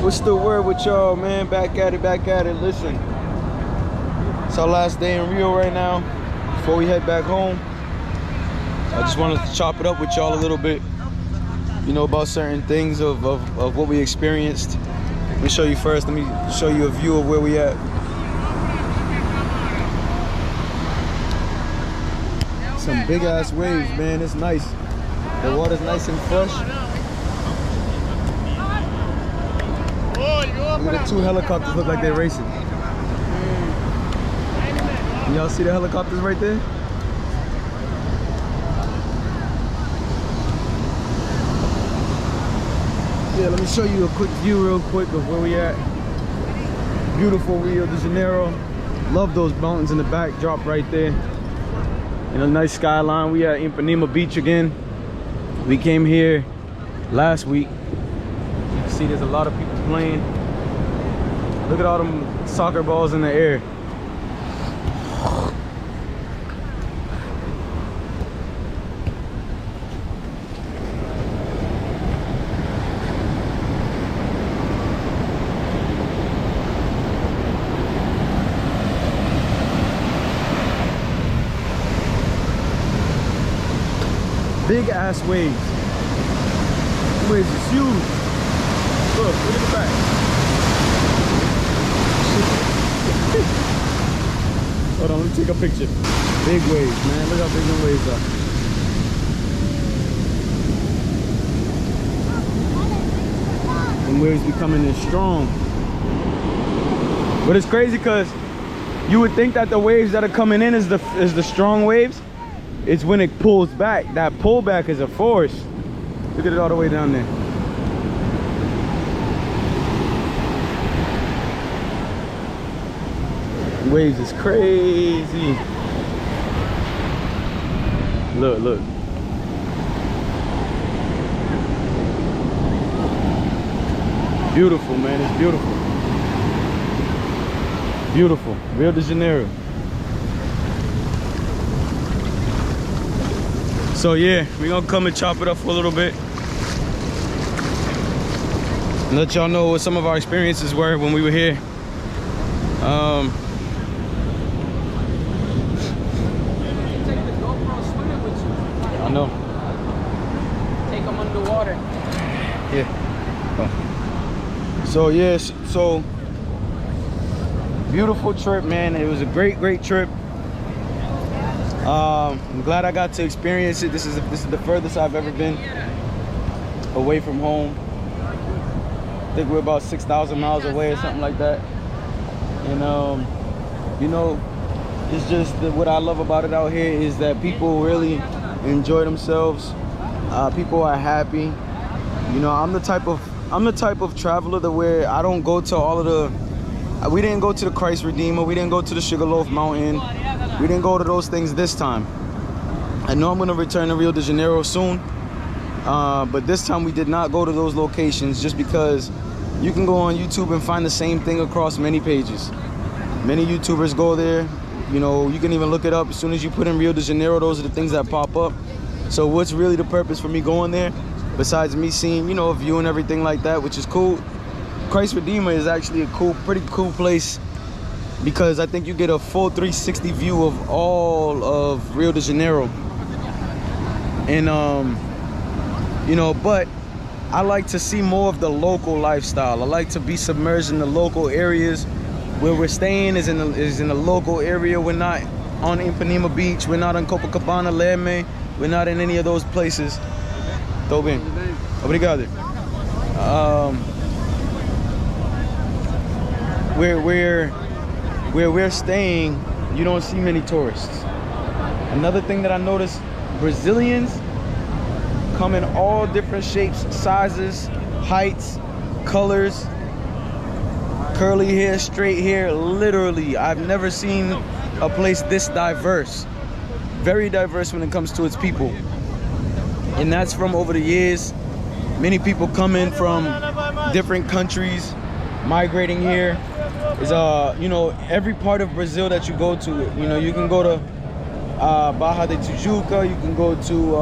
What's the word with y'all, man? Back at it, back at it. Listen, it's our last day in Rio right now. Before we head back home, I just wanted to chop it up with y'all a little bit, you know, about certain things of what we experienced. Let me show you first. Let me show you a view of where we at. Some big ass waves, man. It's nice. The water's nice and fresh. Look at the two helicopters, look like they're racing. Y'all see the helicopters right there? Yeah, let me show you a quick view real quick of where we at. Beautiful Rio De Janeiro. Love those mountains in the backdrop right there. And a nice skyline. We at Ipanema Beach again. We came here last week. You can see there's a lot of people playing. Look at all them soccer balls in the air. Big ass waves. The waves is huge. Look at the back. Hold on, let me take a picture. Big waves, man. Look how big the waves are. Them waves be coming in strong. But it's crazy because you would think that the waves that are coming in is the strong waves. It's when it pulls back. That pullback is a force. Look at it all the way down there. Waves is crazy. Look, look. Beautiful, man. It's beautiful. Beautiful. Rio De Janeiro. So yeah, we're gonna come and chop it up for a little bit and let y'all know what some of our experiences were when we were here. I know. Take them underwater. Yeah. Oh. So yes, so beautiful trip, man. It was a great trip. I'm glad I got to experience it. This is the furthest I've ever been away from home. I think we're about 6,000 miles away or something like that. And you know, it's just what I love about it out here is that people really enjoy themselves. People are happy. You know, I'm the type of traveler that where I don't go to all of the. We didn't go to the Christ Redeemer. We didn't go to the Sugarloaf Mountain. We didn't go to those things this time. I know I'm gonna return to Rio De Janeiro soon, but this time we did not go to those locations just because you can go on YouTube and find the same thing across many pages. Many YouTubers go there. You know, you can even look it up. As soon as you put in Rio De Janeiro, those are the things that pop up. So what's really the purpose for me going there, besides me seeing, you know, a view and everything like that, which is cool? Christ Redeemer is actually a pretty cool place because I think you get a full 360 view of all of Rio De Janeiro. And you know, but I like to see more of the local lifestyle. I like to be submerged in the local areas. Where we're staying is in the local area. We're not on Ipanema Beach. We're not on Copacabana, Leme. We're not in any of those places. Tô bem. Obrigado. Where we're staying, you don't see many tourists. Another thing that I noticed, Brazilians come in all different shapes, sizes, heights, colors, curly hair, straight hair. Literally, I've never seen a place this diverse. Very diverse when it comes to its people. And that's from over the years. Many people come in from different countries, migrating here. Is you know, every part of Brazil that you go to, you know, you can go to Barra de Tijuca, you can go to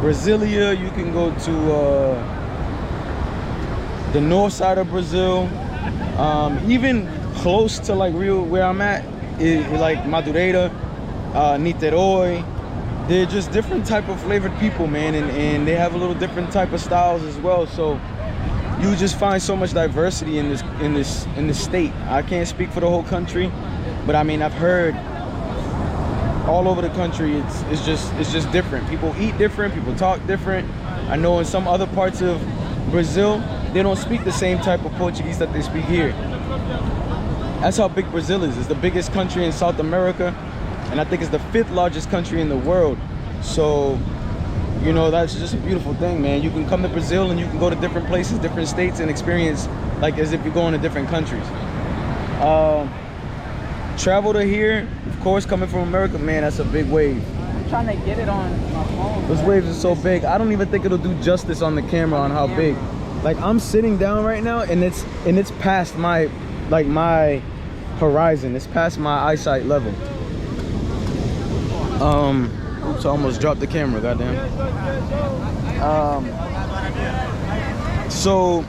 Brasilia, you can go to the north side of Brazil, even close to like Rio, where I'm at, like Madureira, Niterói. They're just different type of flavored people, man, and they have a little different type of styles as well. So you just find so much diversity in this state. I can't speak for the whole country, but I mean, I've heard all over the country it's just different. People eat different, people talk different. I know in some other parts of Brazil they don't speak the same type of Portuguese that they speak here. That's how big Brazil is. It's the biggest country in South America, and I think it's the 5th largest country in the world. So, you know, that's just a beautiful thing, man. You can come to Brazil and you can go to different places, different states, and experience like as if you're going to different countries. Travel to here, of course, coming from America, man, that's a big wave. I'm trying to get it on my phone. Those waves are so big. I don't even think it'll do justice on the camera on how big. Like, I'm sitting down right now and it's past my horizon. It's past my eyesight level. Oops, I almost dropped the camera, goddamn. So,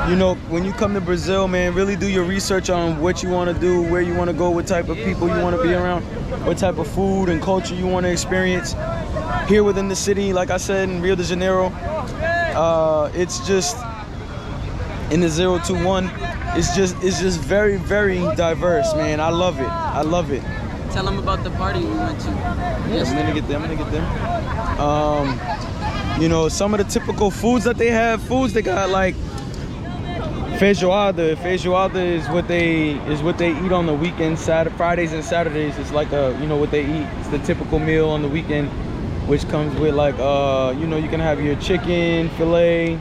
you know, when you come to Brazil, man, really do your research on what you want to do, where you want to go, what type of people you want to be around, what type of food and culture you want to experience. Here within the city, like I said, in Rio De Janeiro, it's just in the 021. It's just very, very diverse, man. I love it. I love it. Tell them about the party we went to. Yes, I'm gonna get there. You know, some of the typical foods that they have. They got like feijoada. Feijoada is what they eat on the weekend. Fridays and Saturdays. It's like what they eat. It's the typical meal on the weekend, which comes with like you know, you can have your chicken fillet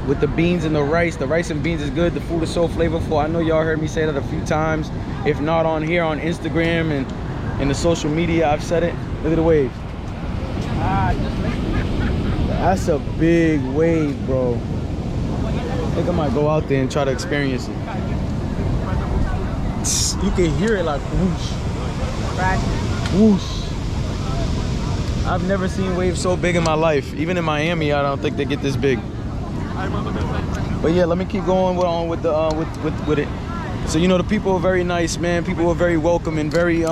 with the beans and the rice. The rice and beans is good. The food is so flavorful. I know y'all heard me say that a few times. If not on here, on Instagram and the social media, I've said it. Look at the waves. That's a big wave, bro. I think I might go out there and try to experience it. You can hear it like whoosh. Whoosh. I've never seen waves so big in my life. Even in Miami, I don't think they get this big. But yeah, let me keep going on with it. So, you know, the people are very nice, man. People are very welcoming, very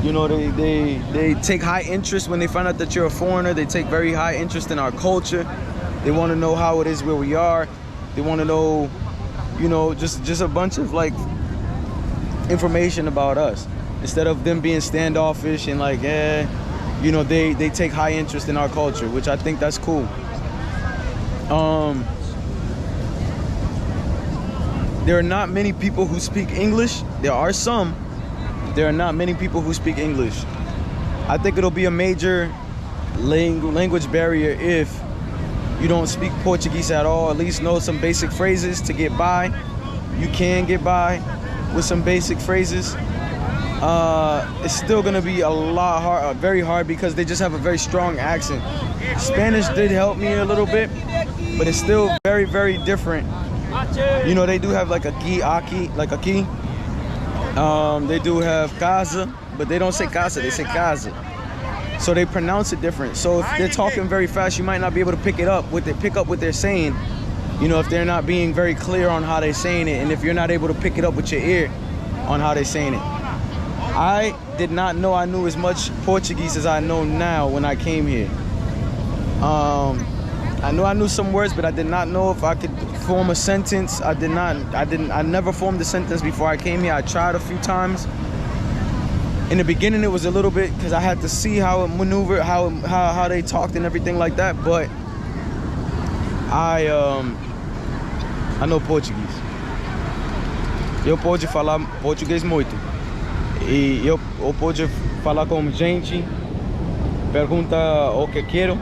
you know, they take high interest when they find out that you're a foreigner. They take very high interest in our culture. They want to know how it is where we are. They want to know, you know, just a bunch of like information about us, instead of them being standoffish and like, you know, they take high interest in our culture, which I think that's cool. There are not many people who speak English. There are some. There are not many people who speak English. I think it'll be a major language barrier if you don't speak Portuguese at all. At least know some basic phrases to get by. You can get by with some basic phrases. It's still gonna be a lot hard, very hard, because they just have a very strong accent. Spanish did help me a little bit, but it's still very, very different. You know, they do have like a key, like a key. They do have casa, but they don't say casa, they say casa. So they pronounce it different. So if they're talking very fast, you might not be able to pick up what they're saying. You know, if they're not being very clear on how they're saying it, and if you're not able to pick it up with your ear on how they're saying it. I did not know I knew as much Portuguese as I know now when I came here. I knew I knew some words, but I did not know if I could form a sentence. I never formed a sentence before I came here. I tried a few times. In the beginning, it was a little bit, because I had to see how it maneuvered, how they talked and everything like that. But I know Portuguese. Eu posso falar português muito. E eu posso falar com gente, pergunta o que quero,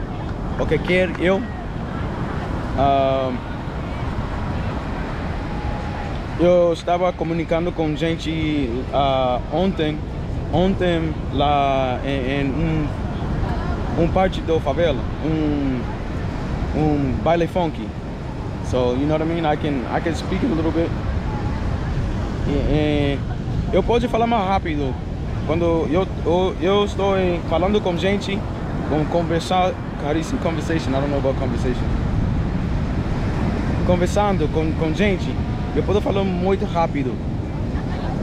o que quer eu. Eu estava comunicando com gente ontem lá em parte da favela, baile funk. So you know what I mean? I can speak it a little bit. Eu posso falar mais rápido quando eu estou falando com gente, conversar how do you say conversation? I don't know about conversation. Conversando com gente, eu posso falar muito rápido.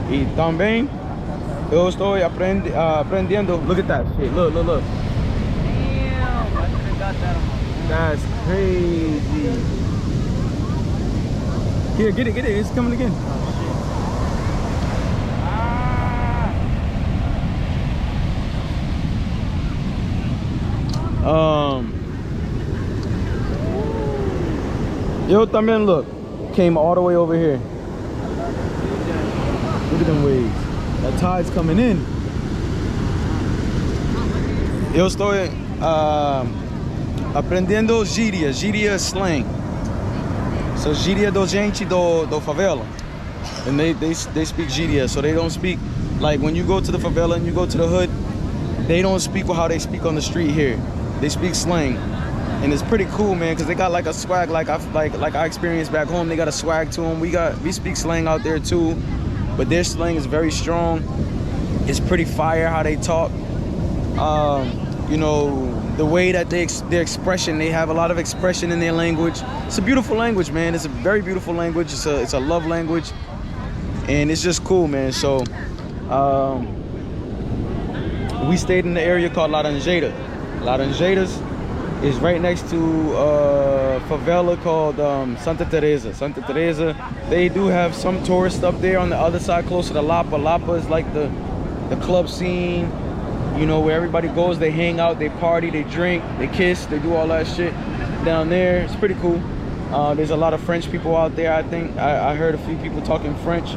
E também eu estou aprendendo. Look at that shit. Look. Damn, I could have got that on my phone. That's crazy. Here, get it. It's coming again. Eu também, look, came all the way over here. Look at them waves. That tide's coming in. Eu estou aprendendo gíria slang. So gíria do gente do favela. And they speak gíria, so they don't speak like when you go to the favela and you go to the hood, they don't speak how they speak on the street here. They speak slang. And it's pretty cool, man, because they got like a swag like I experienced back home. They got a swag to them. We speak slang out there too, but their slang is very strong. It's pretty fire how they talk. You know, the way that their expression, they have a lot of expression in their language. It's a beautiful language, man. It's a very beautiful language. It's a love language, and it's just cool, man. So we stayed in the area called Laranjeiras. Laranjeiras is right next to a favela called Santa Teresa. Santa Teresa, they do have some tourists up there on the other side, closer to Lapa. Lapa is like the club scene, you know, where everybody goes, they hang out, they party, they drink, they kiss, they do all that shit down there. It's pretty cool. There's a lot of French people out there, I think. I heard a few people talking French.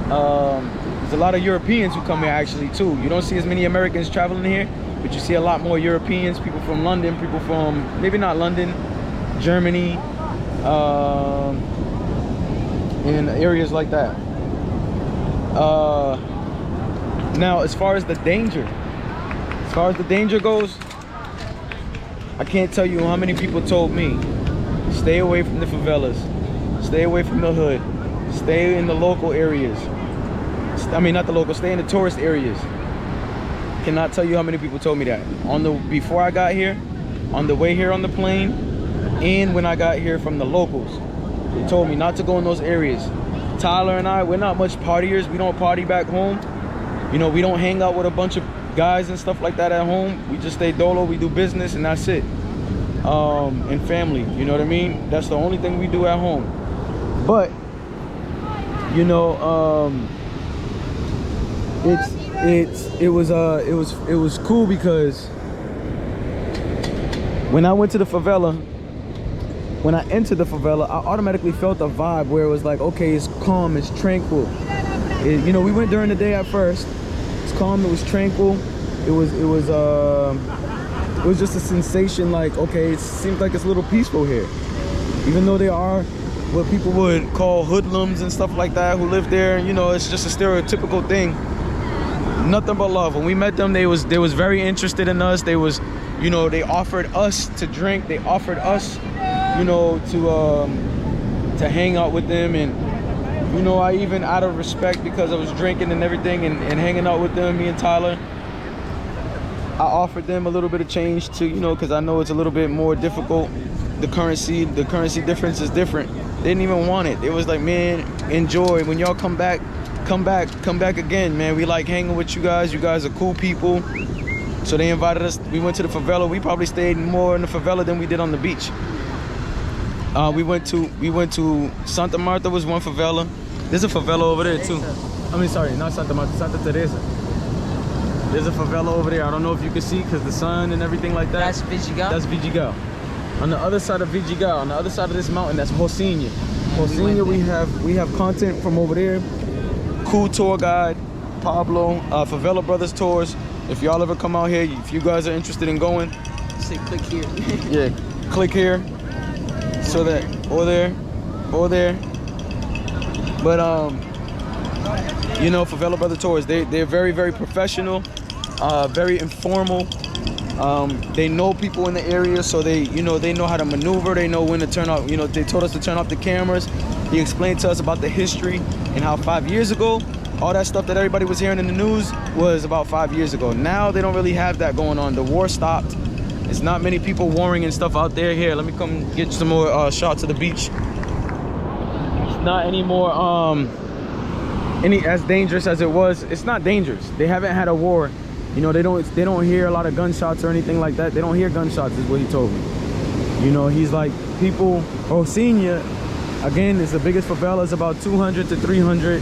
There's a lot of Europeans who come here actually too. You don't see as many Americans traveling here, but you see a lot more Europeans, people from London, people from, maybe not London, Germany, in areas like that. Now, as far as the danger goes, I can't tell you how many people told me, stay away from the favelas, stay away from the hood, stay in the local areas. I mean, not the local, stay in the tourist areas. Cannot tell you how many people told me that before I got here, on the way here on the plane, and when I got here from the locals. They told me not to go in those areas. Tyler and I, we're not much partiers. We don't party back home. You know, we don't hang out with a bunch of guys and stuff like that at home. We just stay dolo, we do business, and that's it. And family, you know what I mean? That's the only thing we do at home. But you know, it was cool because when I went to the favela, when I entered the favela, I automatically felt a vibe where it was like, okay, it's calm, it's tranquil. You know, we went during the day at first. It's calm, it was tranquil. It was just a sensation like, okay, it seems like it's a little peaceful here. Even though there are what people would call hoodlums and stuff like that who live there, you know, it's just a stereotypical thing. Nothing but love. When we met them, they was very interested in us. They was, you know, they offered us to drink. They offered us, you know, to hang out with them. And you know, I even, out of respect, because I was drinking and everything and hanging out with them, me and Tyler, I offered them a little bit of change to, you know, because I know it's a little bit more difficult. The currency difference is different. They didn't even want it. It was like, man, enjoy. When y'all come back again, man. We like hanging with you guys. You guys are cool people. So they invited us. We went to the favela. We probably stayed more in the favela than we did on the beach. We went to Santa Marta was one favela. There's a favela over there too. I mean, sorry, not Santa Marta, Santa Teresa. There's a favela over there. I don't know if you can see because the sun and everything like that. That's Vidigal? That's Vidigal. On the other side of Vidigal, on the other side of this mountain, that's Rocinha. Rocinha, we have content from over there. Cool tour guide, Pablo, Favela Brothers Tours. If y'all ever come out here, if you guys are interested in going, say click here. Yeah, click here. So that, or there. But you know, Favela Brother Tours, they're very, very professional, very informal. They know people in the area, so they know how to maneuver. They know when to turn off. You know, they told us to turn off the cameras. He explained to us about the history and how 5 years ago, all that stuff that everybody was hearing in the news was about 5 years ago. Now they don't really have that going on. The war stopped. It's not many people warring and stuff out there. Here, let me come get some more shots of the beach. It's not any more any as dangerous as it was. It's not dangerous. They haven't had a war. You know, they don't hear a lot of gunshots or anything like that. They don't hear gunshots is what he told me. You know, he's like, people, Oceania, again, it's the biggest favela. It's about 200 to 300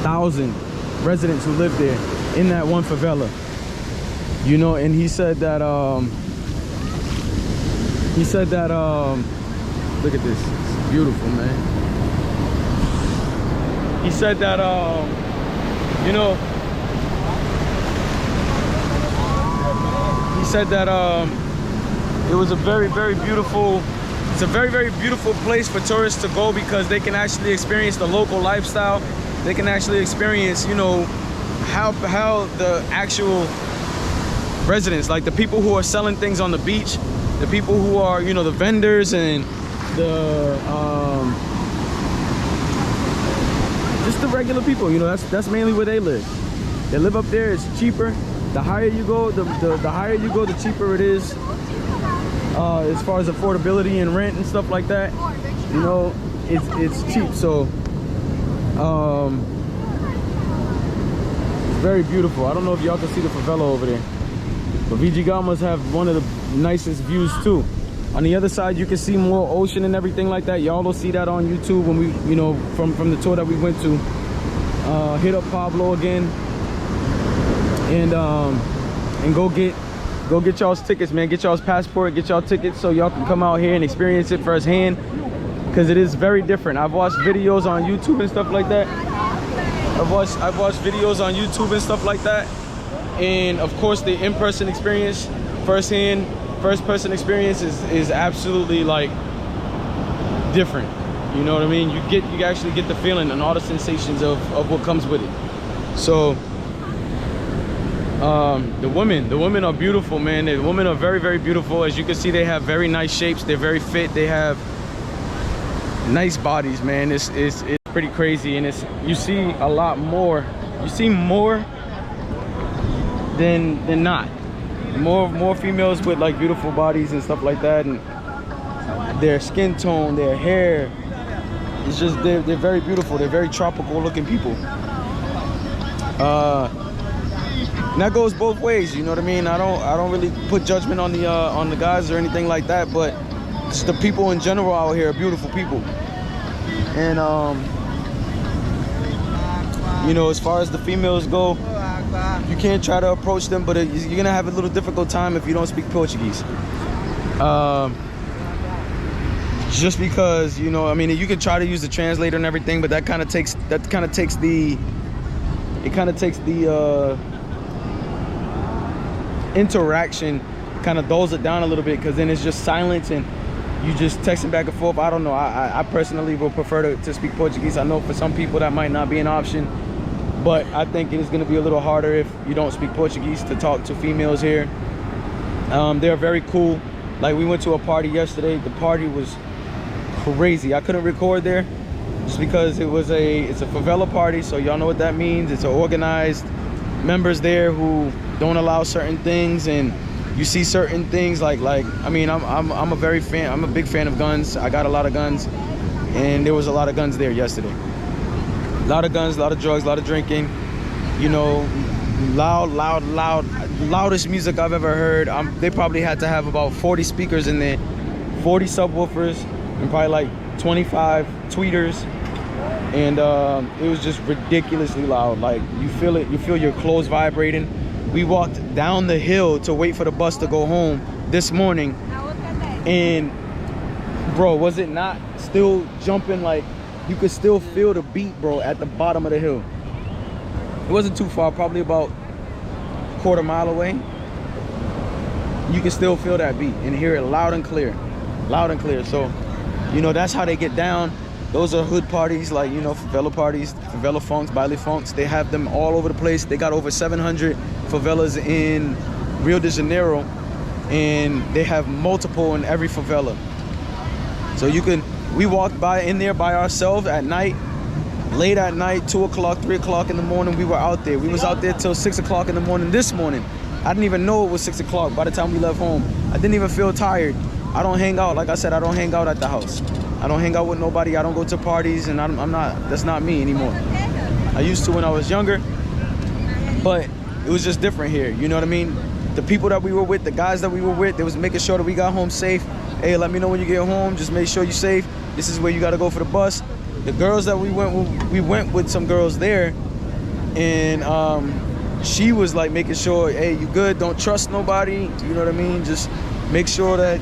thousand residents who live there in that one favela. You know, and he said that look at this, it's beautiful, man. He said that you know, he said that it was a very beautiful, it's a very beautiful place for tourists to go, because they can actually experience the local lifestyle. They can actually experience, you know, how the actual residents, like the people who are selling things on the beach, the people who are, you know, the vendors and the just the regular people, you know, that's mainly where they live. They live up there. It's cheaper. The higher you go, the higher you go, the cheaper it is, as far as affordability and rent and stuff like that. You know, it's cheap. So it's very beautiful. I don't know if y'all can see the favela over there, but Vigigamas have one of the nicest views too. On the other side, you can see more ocean and everything like that. Y'all will see that on YouTube when we, you know, from the tour that we went to. Hit up Pablo again, and go get y'all's tickets, man. Get y'all's passport, get y'all tickets, so y'all can come out here and experience it firsthand, because it is very different. I've watched videos on YouTube and stuff like that. I've watched videos on YouTube and stuff like that, and of course the in-person experience, first-person experience is absolutely like different. You know what I mean? You actually get the feeling and all the sensations of what comes with it. So the women are beautiful, man. The women are very beautiful. As you can see, they have very nice shapes. They're very fit. They have nice bodies, man. It's pretty crazy, and you see a lot more. You see more than not. More females with like beautiful bodies and stuff like that, and their skin tone, their hair, it's just they're very beautiful. They're very tropical looking people. And that goes both ways, you know what I mean? I don't really put judgment on the guys or anything like that, but just the people in general out here are beautiful people. And you know, as far as the females go, you can't try to approach them, but you're gonna have a little difficult time if you don't speak Portuguese. Just because, you know, I mean, you can try to use the translator and everything, but that kind of takes the interaction, kind of dulls it down a little bit, because then it's just silence and you just texting back and forth. I don't know. I personally would prefer to speak Portuguese. I know for some people that might not be an option, but I think it is going to be a little harder if you don't speak Portuguese to talk to females here. They're very cool. Like, we went to a party yesterday. The party was crazy. I couldn't record there just because it's a favela party, so y'all know what that means. It's an organized members there who don't allow certain things, and you see certain things like I mean, I'm a big fan of guns. I got a lot of guns, and there was a lot of guns there yesterday. A lot of guns, a lot of drugs, a lot of drinking, you know, loudest music I've ever heard. They probably had to have about 40 speakers in there, 40 subwoofers, and probably like 25 tweeters, and it was just ridiculously loud. Like, you feel it, you feel your clothes vibrating. We walked down the hill to wait for the bus to go home this morning, and bro, was it not still jumping? Like, you could still feel the beat, bro, at the bottom of the hill. It wasn't too far, probably about a quarter mile away. You can still feel that beat and hear it loud and clear, So, you know, that's how they get down. Those are hood parties, like, you know, favela parties, favela funks, baile funks. They have them all over the place. They got over 700 favelas in Rio De Janiero, and they have multiple in every favela. So we walked in there by ourselves at night, late at night, 2 o'clock, 3 o'clock in the morning, we were out there. We was out there till 6 o'clock in the morning this morning. I didn't even know it was 6 o'clock by the time we left home. I didn't even feel tired. I don't hang out, like I said, I don't hang out at the house. I don't hang out with nobody. I don't go to parties, and that's not me anymore. I used to when I was younger, but it was just different here. You know what I mean? The people that we were with, the guys that we were with, they was making sure that we got home safe. Hey, let me know when you get home. Just make sure you're safe. This is where you got to go for the bus. The girls that we went with some girls there, and she was like making sure, hey, you good? Don't trust nobody. You know what I mean? Just make sure that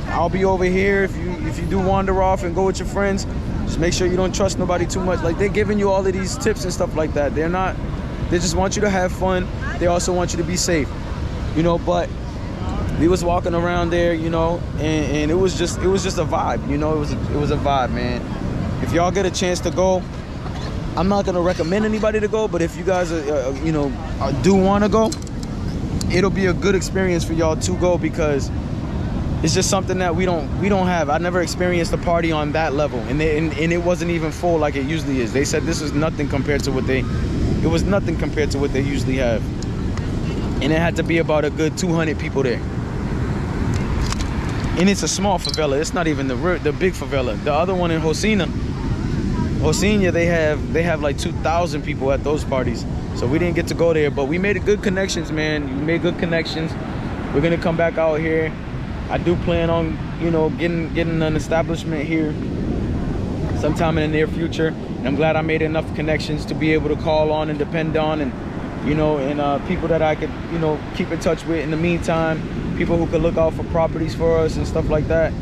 I'll be over here if you do wander off and go with your friends. Just make sure you don't trust nobody too much. Like, they're giving you all of these tips and stuff like that. They just want you to have fun. They also want you to be safe, you know. But we was walking around there, you know, and it was just a vibe, you know. It was a vibe, man. If y'all get a chance to go, I'm not gonna recommend anybody to go, but if you guys you know, do want to go, it'll be a good experience for y'all to go, because it's just something that we don't have. I never experienced a party on that level, and it wasn't even full like it usually is. They said this was nothing compared to what they usually have, and it had to be about a good 200 people there. And it's a small favela. It's not even the big favela. The other one in Hosina, they have like 2,000 people at those parties. So we didn't get to go there, but we made good connections, man. We made good connections. We're gonna come back out here. I do plan on, you know, getting an establishment here sometime in the near future. And I'm glad I made enough connections to be able to call on and depend on, and you know, and people that I could, you know, keep in touch with in the meantime. People who could look out for properties for us and stuff like that,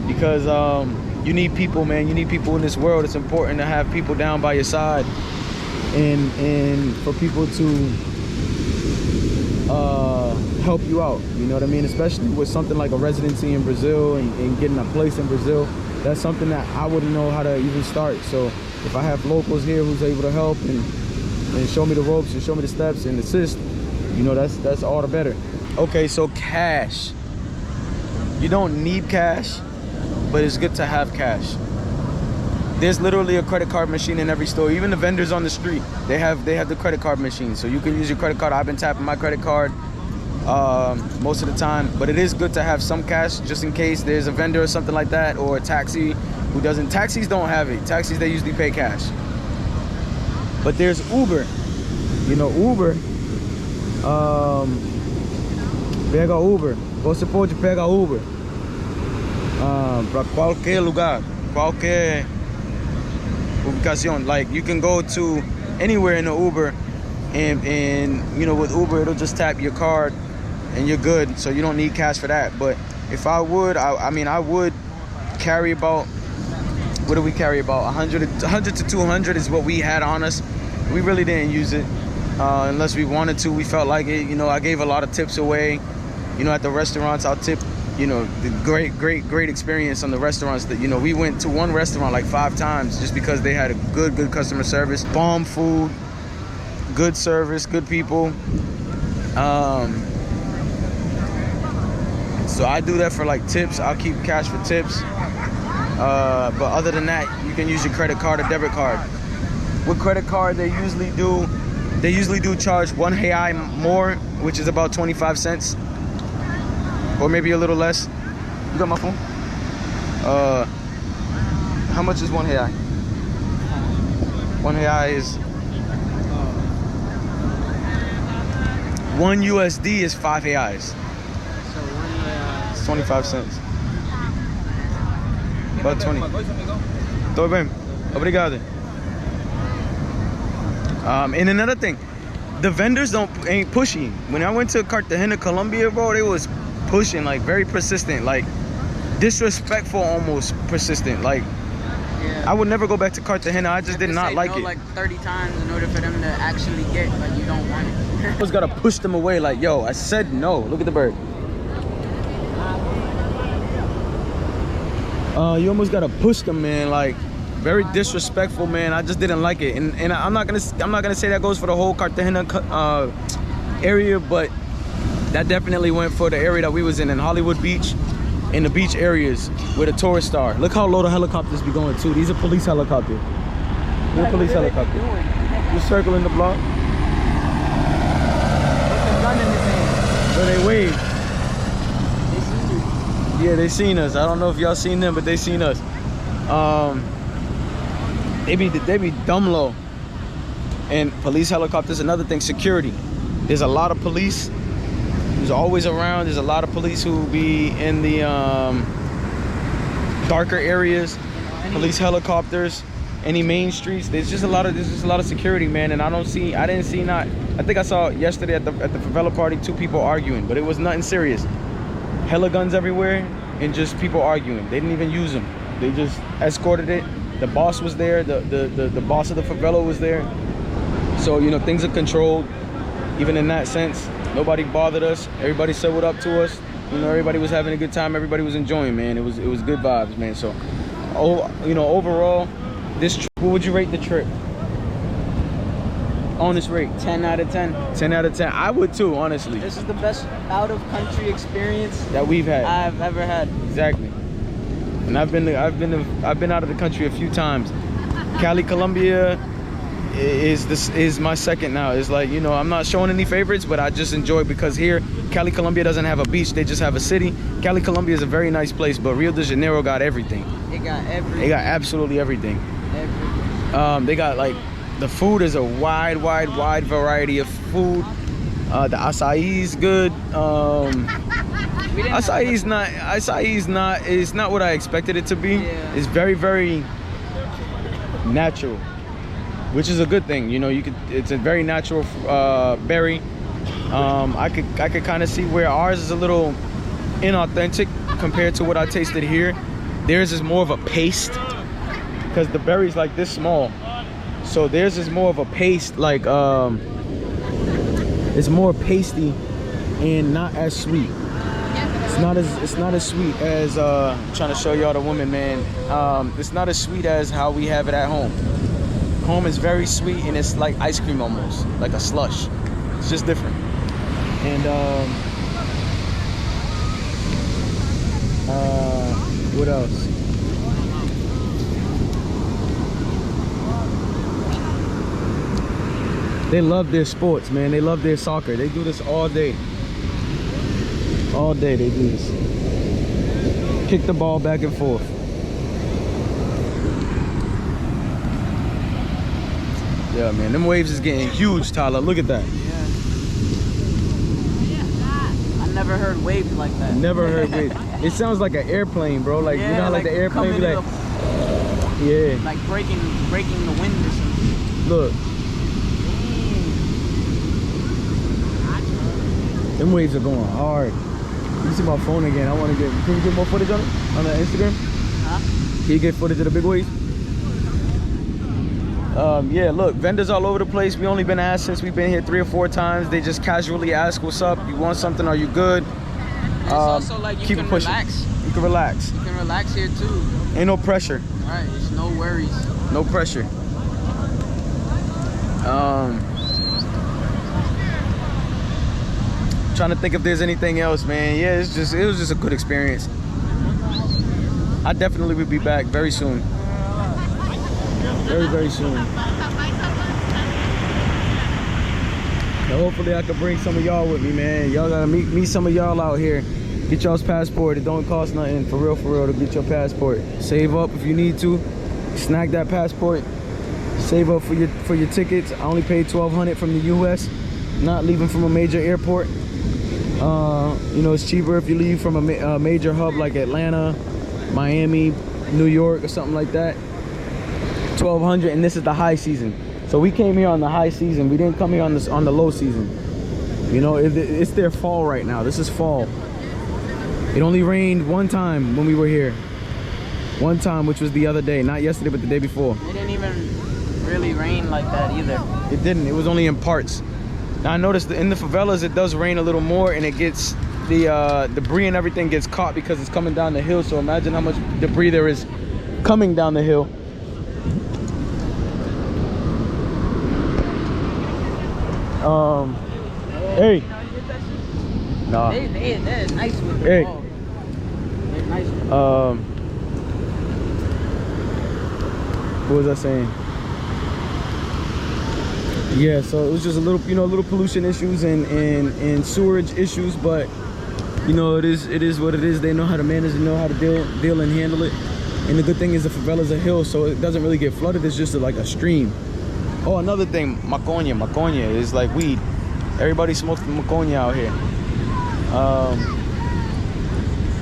because you need people, man. You need people in this world. It's important to have people down by your side, and for people to help you out, you know what I mean? Especially with something like a residency in Brazil and getting a place in Brazil. That's something that I wouldn't know how to even start. So if I have locals here who's able to help and show me the ropes and show me the steps and assist, you know, that's all the better. Okay, so cash. You don't need cash, but it's good to have cash. There's literally a credit card machine in every store. Even the vendors on the street, they have the credit card machine, so you can use your credit card. I've been tapping my credit card most of the time, but it is good to have some cash just in case there's a vendor or something like that, or a taxi who doesn't. Taxis don't have it. Taxis, they usually pay cash. But there's Uber. You know, Uber. Pega Uber. Você pode pegar Uber para qualquer lugar, qualquer ubicación. Like, you can go to anywhere in the Uber, and you know, with Uber it'll just tap your card and you're good, so you don't need cash for that. But if I would, I mean, I would carry about, what do we carry, about 100 to 200 is what we had on us. We really didn't use it unless we wanted to. We felt like it. You know, I gave a lot of tips away. You know, at the restaurants, I'll tip. You know, the great experience on the restaurants. That, you know, we went to one restaurant like 5 times just because they had a good customer service, bomb food, good service, good people. So I do that for like tips. I'll keep cash for tips. But other than that, you can use your credit card or debit card. With credit card, they usually do charge 1 real more, which is about 25 cents. Or maybe a little less. You got my phone? How much is 1 real? 1 real is 1 USD is 5 reais. So 1 real. It's 25 cents. About 20. Tô bem. Obrigado. And another thing, the vendors ain't pushy. When I went to Cartagena, Colombia, bro, they was pushing, like very persistent, like disrespectful, almost persistent. Like, Yeah. I would never go back to Cartagena. I just did not like no it. like 30 times in order for them to actually get, but you don't want it. I just gotta push them away. Like, yo, I said no. Look at the bird. You almost gotta push them, man. Like, very disrespectful, man. I just didn't like it, and I'm not gonna say that goes for the whole Cartagena area, but that definitely went for the area that we was in Hollywood Beach, in the beach areas where the tourists are. Look how low the helicopters be going too. These are police helicopters. Your police helicopter. Just circling the block. With the gun in his hand. So they wave. They seen you. Yeah, they seen us. I don't know if y'all seen them, but they seen us. They be dumb low. And police helicopters, another thing, security. There's a lot of police who's always around. There's a lot of police who be in the darker areas. Police helicopters, any main streets. There's just a lot of security, man. And I think I saw yesterday at the favela party 2 people arguing, but it was nothing serious. Hella guns everywhere and just people arguing. They didn't even use them. They just escorted it. The boss was there. The boss of the favela was there. So, you know, things are controlled. Even in that sense, nobody bothered us. Everybody said what up to us. You know, everybody was having a good time. Everybody was enjoying, man. It was good vibes, man. So, you know, overall, this trip, what would you rate the trip? Honest rate. 10 out of 10. 10 out of 10. I would too, honestly. This is the best out of country experience that we've had. I've ever had. Exactly. And I've been out of the country a few times. Cali, Colombia is my second now. It's like, you know, I'm not showing any favorites, but I just enjoy because here Cali, Colombia doesn't have a beach, they just have a city. Cali, Colombia is a very nice place, but Rio de Janeiro got everything. It got everything. They got absolutely everything. Everything. They got like, the food is a wide variety of food. The acai is good. Acai is not what I expected it to be. Yeah. It's very natural, which is a good thing. You know, it's a very natural berry. I could kind of see where ours is a little inauthentic compared to what I tasted here. Theirs is more of a paste because the berry's like this small. So theirs is more of a paste, like it's more pasty and not as sweet. It's not as sweet as I'm trying to show y'all the woman, man. It's not as sweet as how we have it at home. Home is very sweet and it's like ice cream almost, like a slush. It's just different. And what else? They love their sports, man. They love their soccer. They do this all day. All day they do this. Kick the ball back and forth. Yeah, man, them waves is getting huge, Tyler. Look at that. I never heard waves like that. Never heard waves. It sounds like an airplane, bro. Like, yeah, you know how like the airplane be like, yeah. Like breaking the wind or something. Look. Them waves are going hard. You see my phone again. I want to can you get more footage on it? On the Instagram? Huh? Can you get footage of the big waves? Yeah, look, vendors all over the place. We only been asked since we've been here 3 or 4 times. They just casually ask, what's up? You want something? Are you good? It's also like you can relax. You can relax. You can relax here too. Ain't no pressure. Right, it's no worries. No pressure. Trying to think if there's anything else, man. Yeah, it was just a good experience. I definitely will be back very soon. Very soon. Now hopefully I can bring some of y'all with me, man. Y'all gotta meet some of y'all out here. Get y'all's passport. It don't cost nothing, for real, to get your passport. Save up if you need to. Snag that passport. Save up for your tickets. I only paid $1,200 from the US. Not leaving from a major airport. You know, it's cheaper if you leave from a major hub like Atlanta, Miami, New York, or something like that. $1,200, and this is the high season. So we came here on the high season. We didn't come here on the low season. You know, it's their fall right now. This is fall. It only rained one time when we were here. One time, which was the other day. Not yesterday, but the day before. It didn't even really rain like that either. It didn't. It was only in parts. Now I noticed that in the favelas it does rain a little more, and it gets the debris and everything gets caught because it's coming down the hill. So imagine how much debris there is coming down the hill. Hey. Nah. They're nice with the Hey. ball. They're nice with What was I saying? Yeah, so it was just a little, you know, little pollution issues and sewerage issues, but you know, it is what it is. They know how to manage, they know how to deal and handle it. And the good thing is the favela's a hill, so it doesn't really get flooded. It's just like a stream. Oh, another thing, maconha is like weed. Everybody smokes the maconha out here.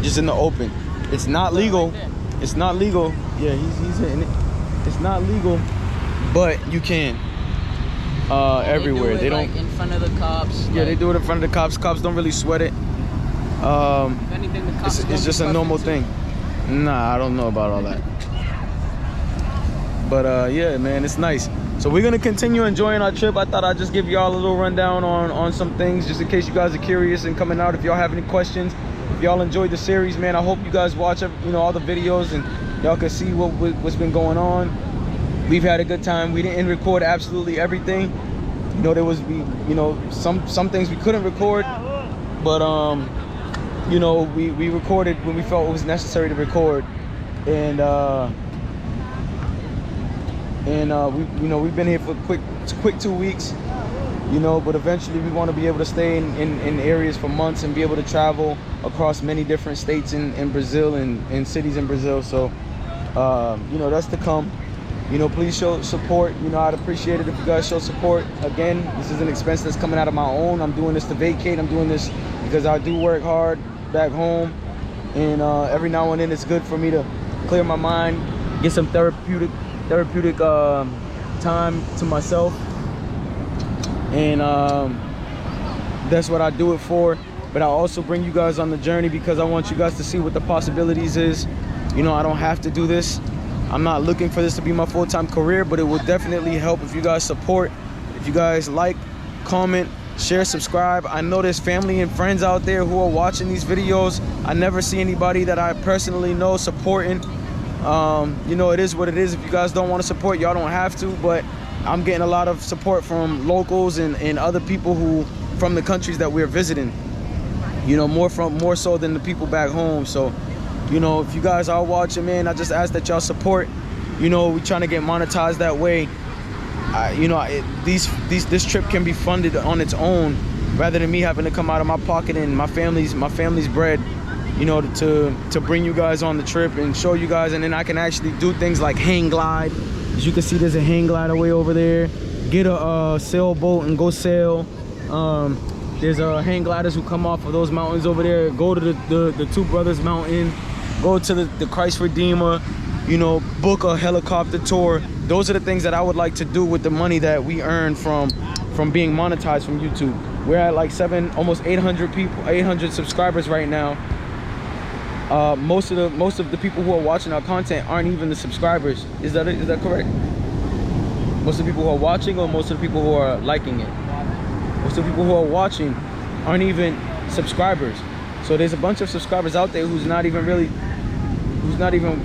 Just in the open. It's not legal. It's not legal. Yeah, he's hitting it. It's not legal, but you can. Everywhere. They don't. Like in front of the cops. Yeah, they do it in front of the cops. Cops don't really sweat it. If anything, the cops It's just a normal thing. Nah, I don't know about all that. But yeah, man, it's nice. So we're gonna continue enjoying our trip. I thought I'd just give y'all a little rundown on some things, just in case you guys are curious and coming out. If y'all have any questions, if y'all enjoyed the series, man, I hope you guys watch all the videos and y'all can see what's been going on. We've had a good time. We didn't record absolutely everything. You know, there was some things we couldn't record, but you know, we recorded when we felt it was necessary to record, and we've been here for quick 2 weeks, you know, but eventually we want to be able to stay in areas for months and be able to travel across many different states in Brazil and cities in Brazil. So you know, that's to come. You know, please show support. You know, I'd appreciate it if you guys show support. Again, this is an expense that's coming out of my own. I'm doing this to vacate. I'm doing this because I do work hard back home, and every now and then it's good for me to clear my mind, get some therapeutic time to myself, and that's what I do it for. But I also bring you guys on the journey because I want you guys to see what the possibilities is. You know, I don't have to do this. I'm not looking for this to be my full-time career, but it will definitely help if you guys support, if you guys like, comment, share, subscribe. I know there's family and friends out there who are watching these videos. I never see anybody that I personally know supporting. You know, it is what it is. If you guys don't want to support, y'all don't have to, but I'm getting a lot of support from locals and other people who from the countries that we're visiting, you know, more so than the people back home. So, you know, if you guys are watching, man, I just ask that y'all support. You know, we're trying to get monetized that way. You know, this trip can be funded on its own rather than me having to come out of my pocket and my family's bread, you know, to bring you guys on the trip and show you guys. And then I can actually do things like hang glide. As you can see, there's a hang glider way over there. Get a sailboat and go sail. There's hang gliders who come off of those mountains over there. Go to the Two Brothers Mountain. Go to the Christ Redeemer, you know, book a helicopter tour. Those are the things that I would like to do with the money that we earn from being monetized from YouTube. We're at like almost 800 people, 800 subscribers right now. Most of the people who are watching our content aren't even the subscribers. Is that correct? Most of the people who are watching, or most of the people who are liking it? Most of the people who are watching aren't even subscribers. So there's a bunch of subscribers out there who's not even,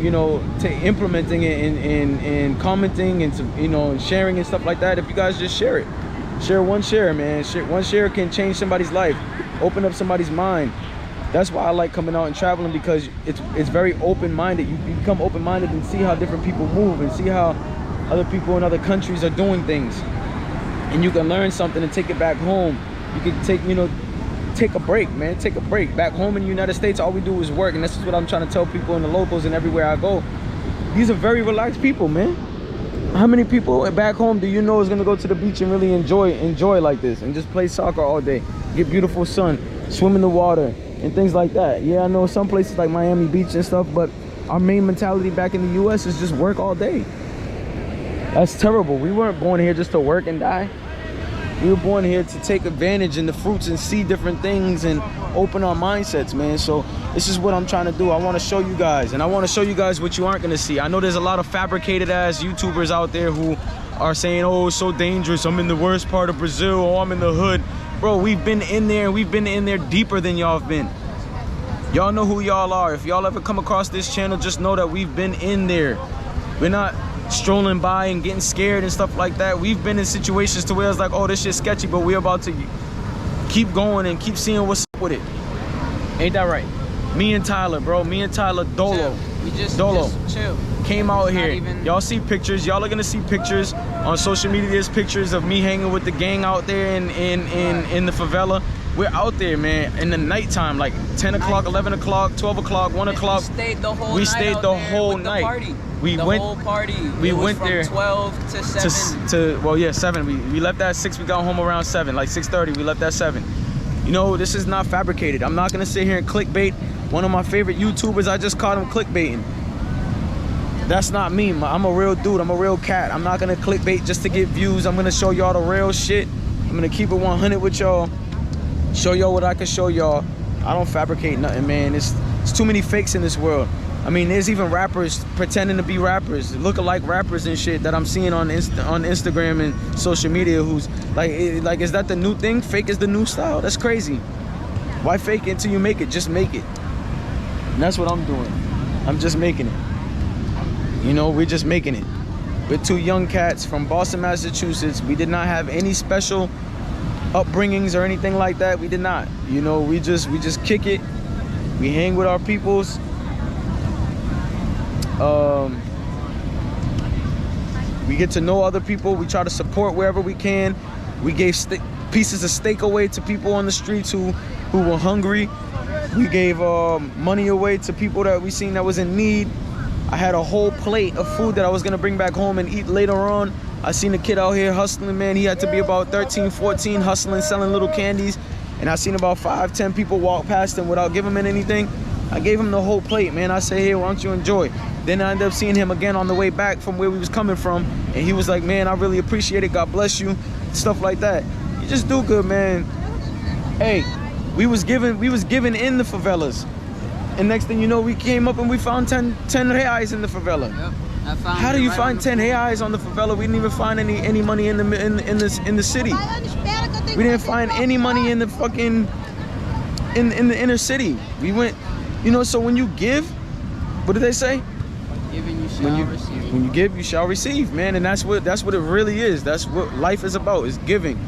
you know, implementing it and commenting and, you know, and sharing and stuff like that. If you guys just share it, share one share, man. One share can change somebody's life, open up somebody's mind. That's why I like coming out and traveling, because it's very open-minded. You become open-minded and see how different people move and see how other people in other countries are doing things, and you can learn something and take it back home. You can take a break, man. Take a break. Back home in the United States, all we do is work, and this is what I'm trying to tell people and the locals and everywhere I go. These are very relaxed people, man. How many people back home do you know is gonna go to the beach and really enjoy like this and just play soccer all day, get beautiful sun, swim in the water and things like that? Yeah, I know some places like Miami Beach and stuff, but our main mentality back in the US is just work all day. That's terrible. We weren't born here just to work and die. We were born here to take advantage in the fruits and see different things and open our mindsets, man. So this is what I'm trying to do. I want to show you guys, and I want to show you guys what you aren't going to see. I know there's a lot of fabricated ass YouTubers out there who are saying, oh, it's so dangerous, I'm in the worst part of Brazil, oh, I'm in the hood. Bro, we've been in there, and we've been in there deeper than y'all have been. Y'all know who y'all are. If y'all ever come across this channel, just know that we've been in there. We're not strolling by and getting scared and stuff like that. We've been in situations to where it's like, oh, this shit's sketchy, but we're about to keep going and keep seeing what's up with it. Ain't that right? Me and Tyler, bro. Me and Tyler Dolo. We just Dolo. just chill. Came out It's not here. even- Y'all see pictures. Y'all are gonna see pictures on social media. There's pictures of me hanging with the gang out there in the favela. We're out there, man, in the nighttime, like 10 o'clock, 11 o'clock, 12 o'clock, 1 o'clock. We stayed the whole We night stayed out the there whole with night. The party. We the went- whole party. we It was went from there 12 to 7. to well, yeah, 7. We left at 6. We got home around 7, like 6:30. We left at 7. You know, this is not fabricated. I'm not gonna sit here and clickbait. One of my favorite YouTubers, I just caught him clickbaiting. That's not me. I'm a real dude. I'm a real cat. I'm not gonna clickbait just to get views. I'm gonna show y'all the real shit. I'm gonna keep it 100 with y'all. Show y'all what I can show y'all. I don't fabricate nothing, man. It's too many fakes in this world. I mean, there's even rappers pretending to be rappers, look-alike rappers and shit that I'm seeing on Instagram and social media. Who's like, is that the new thing? Fake is the new style? That's crazy. Why fake it until you make it? Just make it. And that's what I'm doing. I'm just making it. You know, we're just making it. We're two young cats from Boston, Massachusetts. We did not have any special upbringings or anything like that. We did not. You know, we just kick it. We hang with our peoples. We get to know other people. We try to support wherever we can. We gave pieces of steak away to people on the streets who were hungry. We gave money away to people that we seen that was in need. I had a whole plate of food that I was gonna bring back home and eat later on. I seen a kid out here hustling, man. He had to be about 13, 14, hustling, selling little candies. And I seen about 5, 10 people walk past him without giving him anything. I gave him the whole plate, man. I said, here, why don't you enjoy? Then I ended up seeing him again on the way back from where we was coming from. And he was like, man, I really appreciate it. God bless you. Stuff like that. You just do good, man. Hey, we was giving in the favelas. And next thing you know, we came up and we found 10 reais in the favela. Yep. I found How do it you right find on 10 the floor. reais on the favela? We didn't even find any money in the city. We didn't find any money in the fucking in the inner city. We went, you know. So when you give, what did they say? Giving you shall receive. When you give, you shall receive, man. And that's what it really is. That's what life is about. Is giving.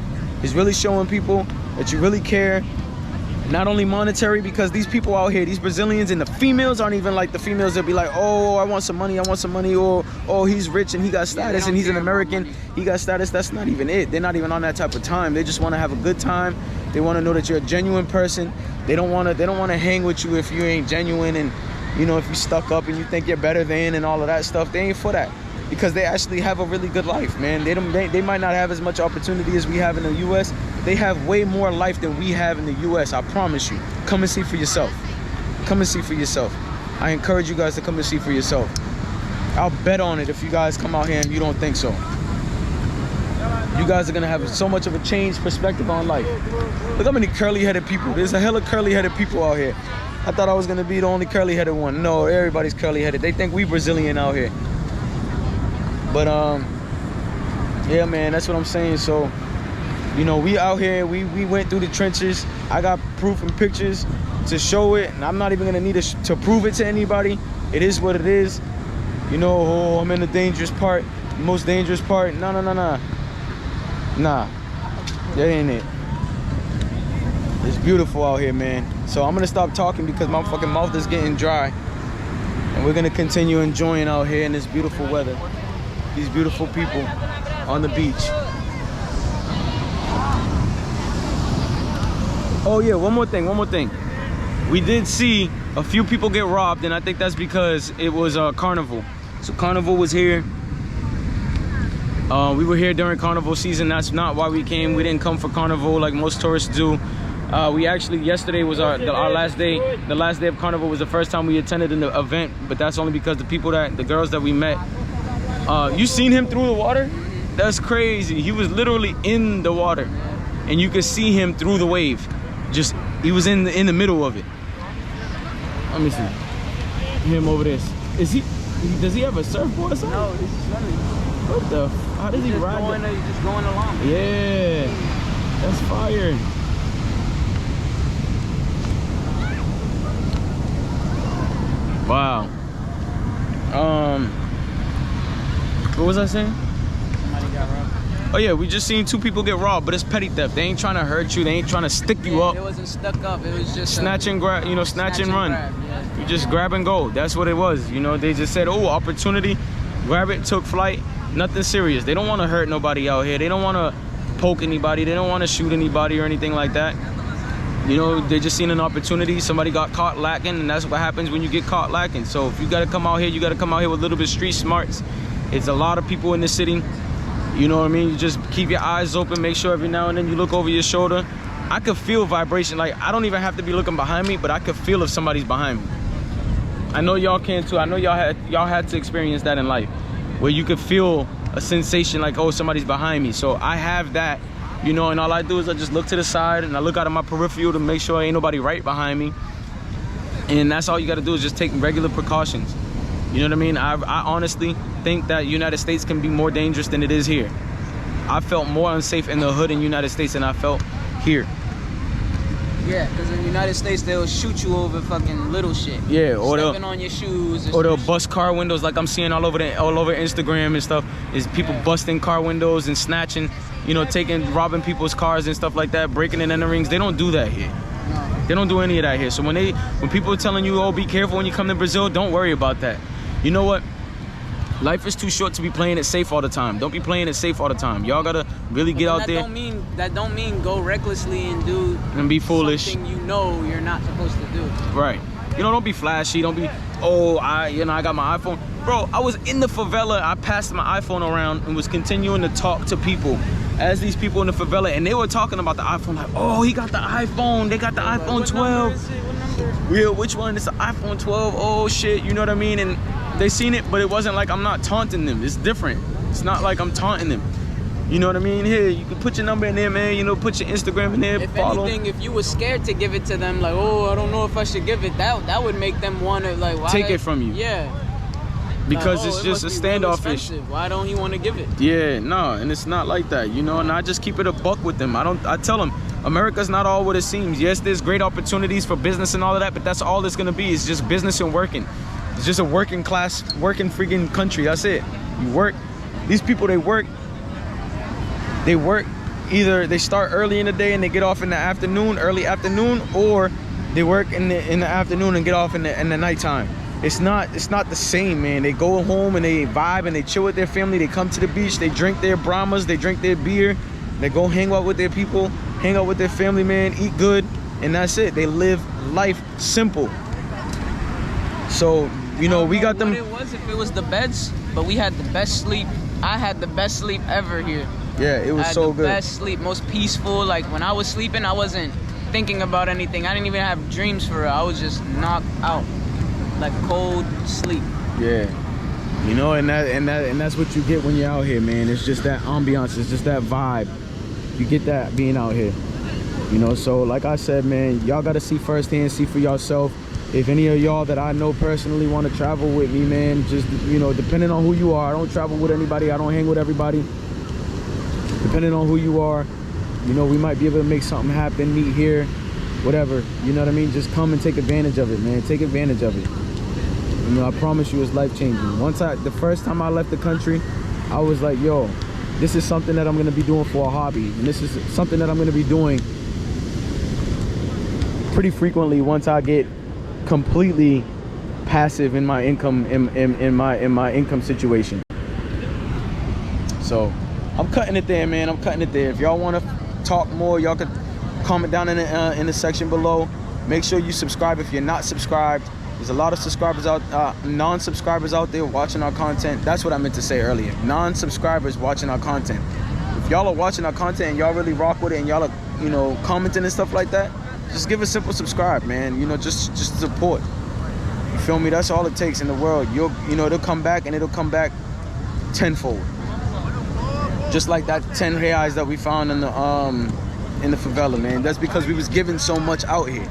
It's really showing people that you really care. Not only monetary, because these people out here, these Brazilians, and the females aren't even like the females that be like, oh, I want some money, or oh, he's rich and he got status and he's an American, he got status. That's not even it. They're not even on that type of time. They just want to have a good time. They want to know that you're a genuine person. They don't want to hang with you if you ain't genuine, and you know, if you stuck up and you think you're better than and all of that stuff. They ain't for that, because they actually have a really good life, man. They might not have as much opportunity as we have in the US. They have way more life than we have in the US, I promise you. Come and see for yourself. Come and see for yourself. I encourage you guys to come and see for yourself. I'll bet on it if you guys come out here and you don't think so. You guys are gonna have so much of a changed perspective on life. Look how many curly-headed people. There's a hella curly-headed people out here. I thought I was gonna be the only curly-headed one. No, everybody's curly-headed. They think we Brazilian out here. But yeah, man, that's what I'm saying. So, you know, we out here, we went through the trenches. I got proof and pictures to show it, and I'm not even gonna need to prove it to anybody. It is what it is. You know, oh, I'm in the dangerous part, the most dangerous part. No. Nah, that ain't it. It's beautiful out here, man. So I'm gonna stop talking because my fucking mouth is getting dry. And we're gonna continue enjoying out here in this beautiful weather. These beautiful people on the beach. Oh yeah, one more thing. We did see a few people get robbed, and I think that's because it was Carnival. So Carnival was here. We were here during Carnival season. That's not why we came. We didn't come for Carnival like most tourists do. We actually, yesterday was our last day. The last day of Carnival was the first time we attended an event, but that's only because the girls that we met. You seen him through the water? That's crazy. He was literally in the water, and you could see him through the wave. He was in the middle of it. Let me see him over there. Does he have a surfboard or something? No, he's swimming. What the? How does he ride? He's just going along. Yeah, that's fire. Wow. What was I saying? Somebody got robbed. Oh yeah, we just seen 2 people get robbed, but it's petty theft. They ain't trying to hurt you. They ain't trying to stick you up. It wasn't stuck up. It was just snatch and grab. You know, snatch and run. Grab, yeah. You just grab and go. That's what it was. You know, they just said, oh, opportunity, grab it, took flight. Nothing serious. They don't want to hurt nobody out here. They don't want to poke anybody. They don't want to shoot anybody or anything like that. You know, they just seen an opportunity. Somebody got caught lacking, and that's what happens when you get caught lacking. So if you got to come out here, you got to come out here with a little bit of street smarts. It's a lot of people in the city. You know what I mean? You just keep your eyes open. Make sure every now and then you look over your shoulder. I could feel vibration. Like, I don't even have to be looking behind me, but I could feel if somebody's behind me. I know y'all can too. I know y'all had to experience that in life, where you could feel a sensation like, oh, somebody's behind me. So I have that. You know, and all I do is I just look to the side and I look out of my peripheral to make sure ain't nobody right behind me. And that's all you got to do is just take regular precautions. You know what I mean? I honestly think that United States can be more dangerous than it is here. I felt more unsafe in the hood in United States than I felt here. Yeah, because in the United States, they'll shoot you over fucking little shit. Yeah, or stepping on your shoes. Or they'll bust car windows, like I'm seeing all over Instagram and stuff. Is people busting car windows and snatching, you know, robbing people's cars and stuff like that, breaking and entering rings. They don't do that here. No. They don't do any of that here. So when people are telling you, oh, be careful when you come to Brazil, don't worry about that. You know what? Life is too short to be playing it safe all the time. Don't be playing it safe all the time. Y'all gotta really get out there. That don't mean go recklessly and do and be foolish. Something you know you're not supposed to do. Right. You know, don't be flashy. Don't be, oh, I got my iPhone. Bro, I was in the favela. I passed my iPhone around and was continuing to talk to people as these people in the favela, and they were talking about the iPhone. Like, oh, he got the iPhone. They got the iPhone 12. Yeah, which one? It's the iPhone 12. Oh shit, you know what I mean? And they seen it, but it wasn't like I'm not taunting them. It's different. It's not like I'm taunting them. You know what I mean? Here, you can put your number in there, man. You know, put your Instagram in there. If follow. anything, if you were scared to give it to them, like, oh, I don't know if I should give it, that would make them want to, like, why take it from you. Yeah. Because like, it's just a standoffish. Why don't you want to give it? Yeah, no, and it's not like that, you know. And I just keep it a buck with them. I tell them, America's not all what it seems. Yes, there's great opportunities for business and all of that, but that's all it's gonna be. It's just business and working. It's just a working freaking country. That's it. You work. These people, they work. Either they start early in the day and they get off in the afternoon, early afternoon, or they work in the afternoon and get off in the nighttime. It's not the same, man. They go home and they vibe and they chill with their family. They come to the beach. They drink their Brahmas. They drink their beer. They go hang out with their people, hang out with their family, man. Eat good, and that's it. They live life simple. So, you know, we got them. What it was, if it was the beds, but we had the best sleep. I had the best sleep ever here. Yeah, it was so good. Best sleep, most peaceful. Like when I was sleeping, I wasn't thinking about anything. I didn't even have dreams for it. I was just knocked out, like cold sleep. Yeah, you know, and that's what you get when you're out here, man. It's just that ambiance. It's just that vibe. You get that being out here. You know, so like I said, man, y'all gotta see firsthand, see for yourself. If any of y'all that I know personally want to travel with me, man, just, you know, depending on who you are. I don't travel with anybody. I don't hang with everybody. Depending on who you are, you know, we might be able to make something happen, meet here, whatever. You know what I mean? Just come and take advantage of it, man. Take advantage of it. You know, I promise you it's life-changing. The first time I left the country, I was like, yo, this is something that I'm going to be doing for a hobby. And this is something that I'm going to be doing pretty frequently once I get completely passive in my income in my income situation. So I'm cutting it there, man. I'm cutting it there. If y'all want to talk more, y'all could comment down in the section below. Make sure you subscribe if you're not subscribed. There's a lot of subscribers non-subscribers out there watching our content. That's what I meant to say earlier. Non-subscribers watching our content. If y'all are watching our content and y'all really rock with it and y'all are, you know, commenting and stuff like that, just give a simple subscribe, man. You know, just support. You feel me? That's all it takes in the world. You know, it'll come back, and it'll come back tenfold. Just like that 10 reais that we found in the favela, man. That's because we was giving so much out here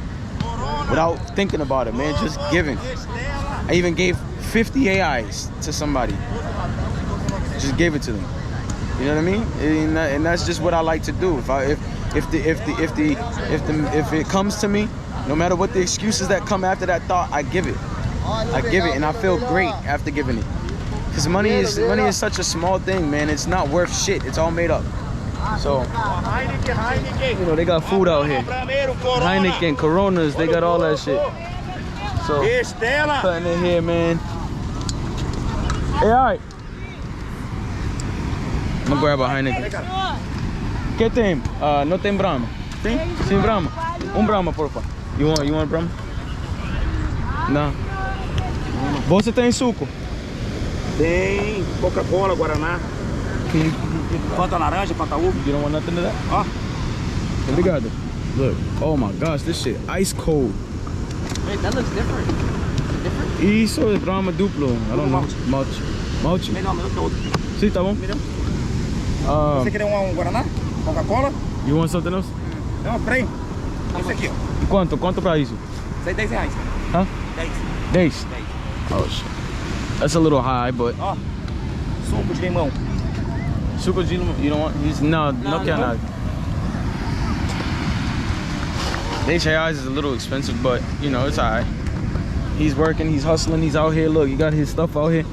without thinking about it, man. Just giving. I even gave 50 AIs to somebody. Just gave it to them. You know what I mean? And that's just what I like to do. If it comes to me, no matter what the excuses that come after that thought, I give it. I give it, and I feel great after giving it. Cause money is such a small thing, man. It's not worth shit. It's all made up. So, you know, they got food out here. Heineken, Coronas, they got all that shit. So, cutting it here, man. Hey, all right. I'm gonna grab a Heineken. ¿Qué tem? No tem Brahma. Tem? Sem Brahma. Brahma, por favor. You want Brahma? Não. Você tem suco? Tem Coca-Cola, Guaraná. Fanta laranja, Fanta uva. You don't want nothing of that? Ó. Obrigado. Look. Oh my gosh, this shit ice cold. Wait, that looks different. Different? Isso é Brahma duplo. I don't know. Malte. Malte? Melhor que outro. Sim, tá bom. Você quer Guaraná? Coca-Cola? You want something else? Não, peraí. Esse aqui, ó. E quanto pra isso? Isso aí R$10. Huh? 10. 10? Oh shit. That's a little high, but... Ó, suco de limão. Suco de limão, you don't want? Não quer nada. 10 reais is a little expensive, but you know, it's alright. He's working, he's hustling, he's out here. Look, he got his stuff out here.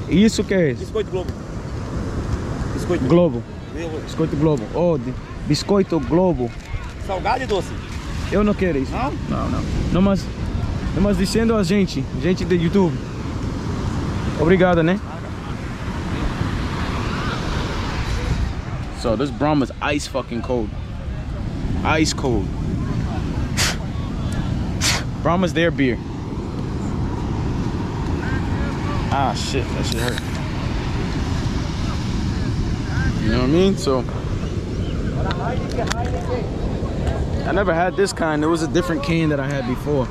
E isso que é? Biscoito Globo. Biscoito Globo. Biscoito Globo. Oh, biscoito Globo. Salgado e doce. Eu não quero isso. Não? Não. Não, mas dizendo a gente do YouTube. Obrigado, né? So this Brahma's ice fucking cold. Ice cold. Brahma's their beer. Ah shit, that shit hurt. You know what I mean? So I never had this kind. There was a different can that I had before.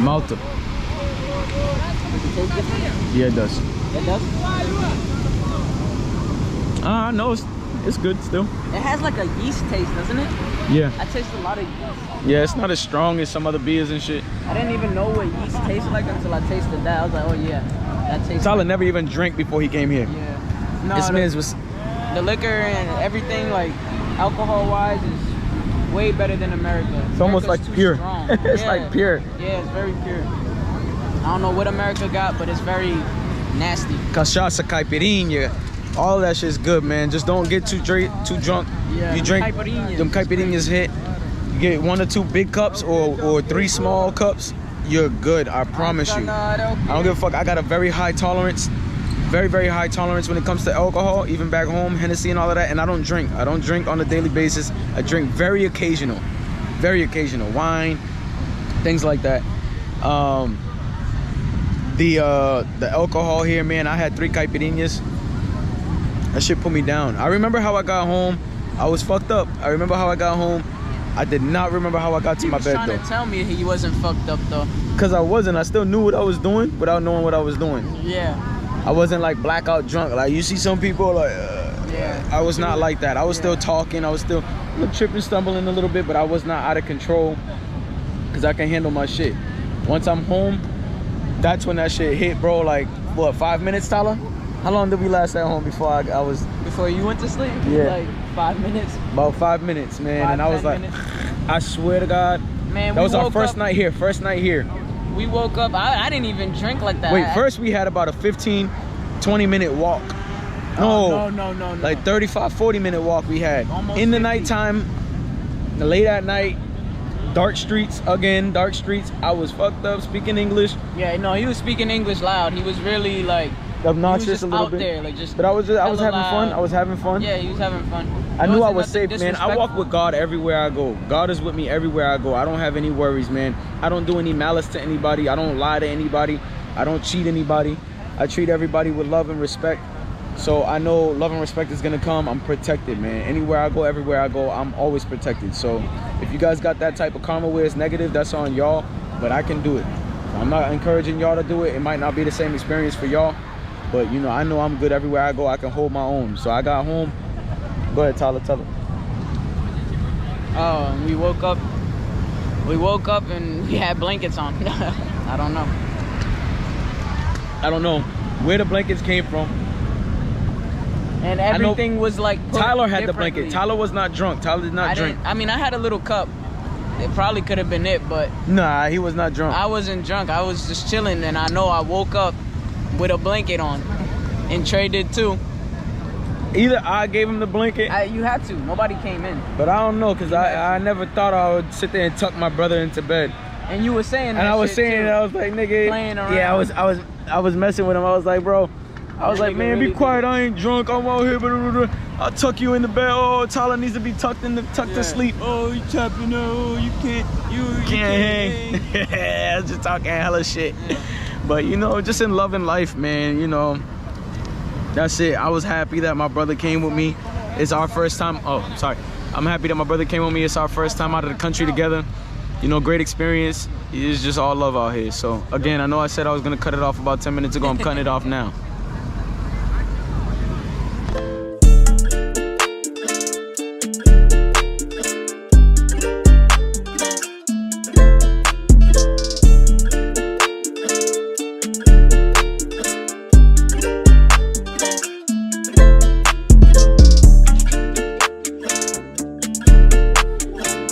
Malta. Does it taste different? Yeah, it does. It does? No, it's good still. It has like a yeast taste, doesn't it? Yeah. I taste a lot of yeast. Yeah, it's not as strong as some other beers and shit. I didn't even know what yeast tasted like until I tasted that. I was like, oh yeah, that tastes Tyler like... never even drank before he came here. Yeah. No, This man's was... the liquor and everything, like alcohol-wise, is way better than America. It's almost like pure. It's like pure. Yeah, it's very pure. I don't know what America got, but it's very nasty. Cachaça, caipirinha, all that shit's good, man. Just don't get too drunk. Yeah, you drink caipirinhas. them caipirinhas hit. You get 1 or 2 big cups or 3 small cups. You're good. I promise you. I don't give a fuck. I got a very high tolerance. Very, very high tolerance when it comes to alcohol, even back home, Hennessy and all of that. And I don't drink. I don't drink on a daily basis. I drink very occasional wine, things like that. The alcohol here, man, I had 3 caipirinhas. That shit put me down. I remember how I got home. I was fucked up. I remember how I got home. I did not remember how I got to my bed, though. He was trying to tell me he wasn't fucked up, though. Because I wasn't. I still knew what I was doing without knowing what I was doing. Yeah. I wasn't like blackout drunk. Like you see some people like, yeah. I was not like that. I was still talking. I was still tripping, stumbling a little bit, but I was not out of control because I can handle my shit. Once I'm home, that's when that shit hit, bro. Like, what, 5 minutes, Tyler? How long did we last at home before I was... Before you went to sleep? Yeah. Like 5 minutes? About 5 minutes, man. 5, and I was like, minutes. I swear to God, man, that was our first up, night here. First night here. We woke up. I didn't even drink like that. Wait, first we had about a 15, 20-minute walk. No. Like 35, 40-minute walk we had. Almost in the 50. nighttime, late at night, dark streets, again, dark streets. I was fucked up speaking English. Yeah, no, he was speaking English loud. He was really like obnoxious a little out bit. There, like just but I was having fun. loud. I was having fun. Yeah, he was having fun. I knew I was safe, man. I walk with God everywhere I go. God is with me everywhere I go. I don't have any worries, man. I don't do any malice to anybody. I don't lie to anybody. I don't cheat anybody. I treat everybody with love and respect. So I know love and respect is gonna come. I'm protected, man. Anywhere I go, everywhere I go, I'm always protected. So if you guys got that type of karma where it's negative, that's on y'all, but I can do it. I'm not encouraging y'all to do it. It might not be the same experience for y'all, but you know, I know I'm good everywhere I go. I can hold my own. So I got home. Go ahead, Tyler, tell them. Oh, and we woke up and we had blankets on. I don't know. I don't know where the blankets came from. And everything was like Tyler had the blanket. Tyler was not drunk. Tyler did not drink. I mean, I had a little cup. It probably could have been it, but nah, he was not drunk. I wasn't drunk. I was just chilling, and I know I woke up with a blanket on. And Trey did too. Either I gave him the blanket, You had to. Nobody came in. but I don't know, cause I never thought I would sit there and tuck my brother into bed. And you were saying that And I was shit, saying, too. I was like, nigga, Playing around. yeah, I was messing with him. I was like, bro, I was like, nigga man, really be quiet. I ain't drunk. I'm out here, but I'll tuck you in the bed. Oh, Tyler needs to be tucked to sleep. Oh, you tapping? Oh, you can't. You Can't hang. Yeah, I was just talking hella shit. Yeah. But you know, just in love and life, man. You know, that's it. I was happy that my brother came with me. It's our first time. Oh, sorry. I'm happy that my brother came with me. It's our first time out of the country together. You know, great experience. It's just all love out here. So again, I know I said I was gonna cut it off about 10 minutes ago. I'm cutting it off now.